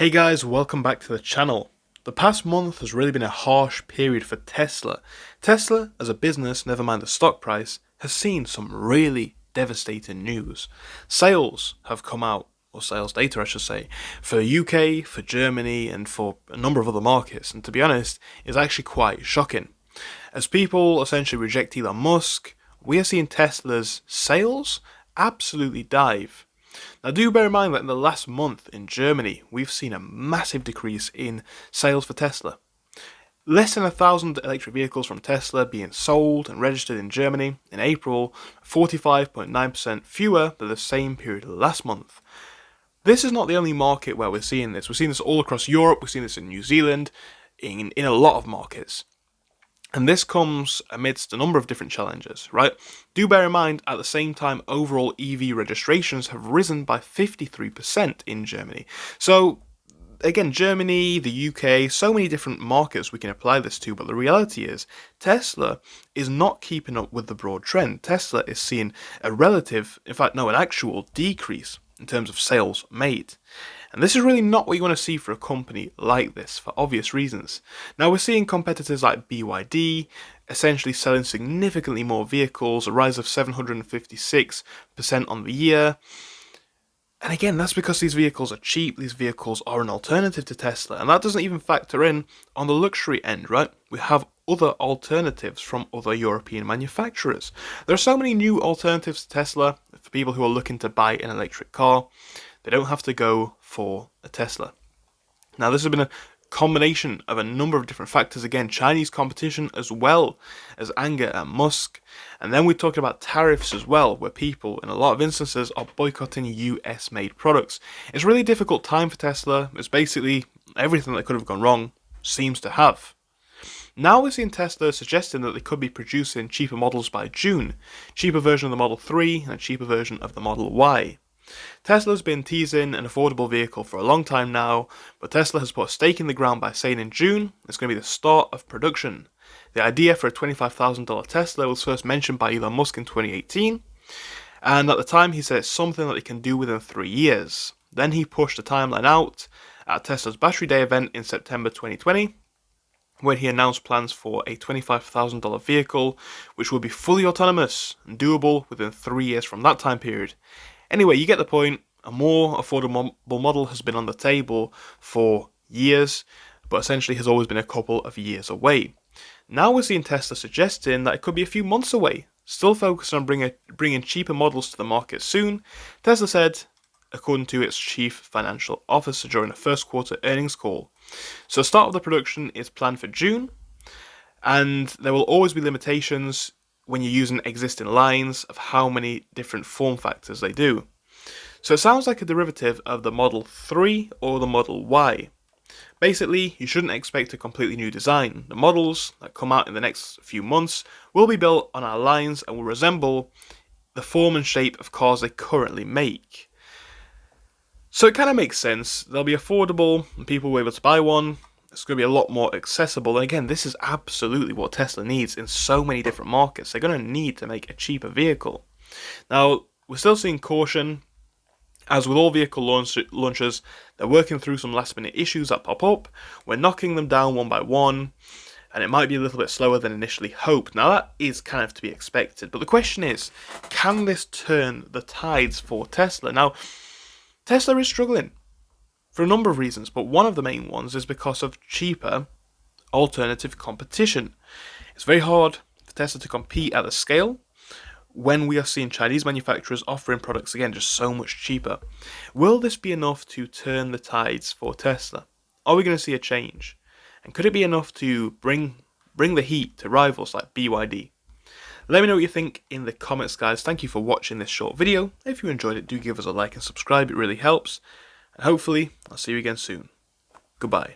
Hey guys, welcome back to the channel. The past month has really been a harsh period for Tesla. Tesla, as a business, never mind the stock price, has seen some really devastating news. Sales have come out, or sales data I should say, for UK, for Germany, and for a number of other markets, and to be honest, it's actually quite shocking. As people essentially reject Elon Musk, we are seeing Tesla's sales absolutely dive. Now do bear in mind that in the last month in Germany, we've seen a massive decrease in sales for Tesla. Less than 1,000 electric vehicles from Tesla being sold and registered in Germany in April, 45.9% fewer than the same period last month. This is not the only market where we're seeing this. We're seeing this all across Europe, we're seeing this in New Zealand, in a lot of markets. And this comes amidst a number of different challenges, right? Do bear in mind, at the same time, overall EV registrations have risen by 53% in Germany. So, again, Germany, the UK, so many different markets we can apply this to, but the reality is, Tesla is not keeping up with the broad trend. Tesla is seeing a relative, in fact, no, an actual decrease in terms of sales made. And this is really not what you want to see for a company like this, for obvious reasons. Now we're seeing competitors like BYD essentially selling significantly more vehicles, a rise of 756% on the year. And again, that's because these vehicles are cheap, these vehicles are an alternative to Tesla, and that doesn't even factor in on the luxury end, right? We have other alternatives from other European manufacturers. There are so many new alternatives to Tesla for people who are looking to buy an electric car. They don't have to go for a Tesla. Now, this has been a combination of a number of different factors. Again, Chinese competition as well as anger at Musk. And then we talked about tariffs as well, where people, in a lot of instances, are boycotting US-made products. It's a really difficult time for Tesla. It's basically everything that could have gone wrong seems to have. Now we're seeing Tesla suggesting that they could be producing cheaper models by June. Cheaper version of the Model 3 and a cheaper version of the Model Y. Tesla's been teasing an affordable vehicle for a long time now, but Tesla has put a stake in the ground by saying in June it's going to be the start of production. The idea for a $25,000 Tesla was first mentioned by Elon Musk in 2018, and at the time he said it's something that they can do within 3 years. Then he pushed the timeline out at Tesla's Battery Day event in September 2020, when he announced plans for a $25,000 vehicle, which will be fully autonomous and doable within 3 years from that time period. Anyway, you get the point. A more affordable model has been on the table for years, but essentially has always been a couple of years away. Now we're seeing Tesla suggesting that it could be a few months away, still focused on bringing cheaper models to the market soon. Tesla said, according to its chief financial officer during the first quarter earnings call. So start of the production is planned for June, and there will always be limitations when you're using existing lines of how many different form factors they do. So it sounds like a derivative of the Model 3 or the Model Y. Basically, you shouldn't expect a completely new design. The models that come out in the next few months will be built on our lines and will resemble the form and shape of cars they currently make. So it kind of makes sense. They'll be affordable and people will be able to buy one. It's going to be a lot more accessible. And again, this is absolutely what Tesla needs in so many different markets. They're going to need to make a cheaper vehicle. Now, we're still seeing caution. As with all vehicle launches, they're working through some last minute issues that pop up. We're knocking them down one by one, and it might be a little bit slower than initially hoped. Now, that is kind of to be expected. But the question is, can this turn the tides for Tesla? Now, Tesla is struggling for a number of reasons, but one of the main ones is because of cheaper alternative competition. It's very hard for Tesla to compete at the scale when we are seeing Chinese manufacturers offering products, again, just so much cheaper. Will this be enough to turn the tides for Tesla? Are we going to see a change? And could it be enough to bring the heat to rivals like BYD? Let me know what you think in the comments, guys. Thank you for watching this short video. If you enjoyed it, do give us a like and subscribe. It really helps. And hopefully, I'll see you again soon. Goodbye.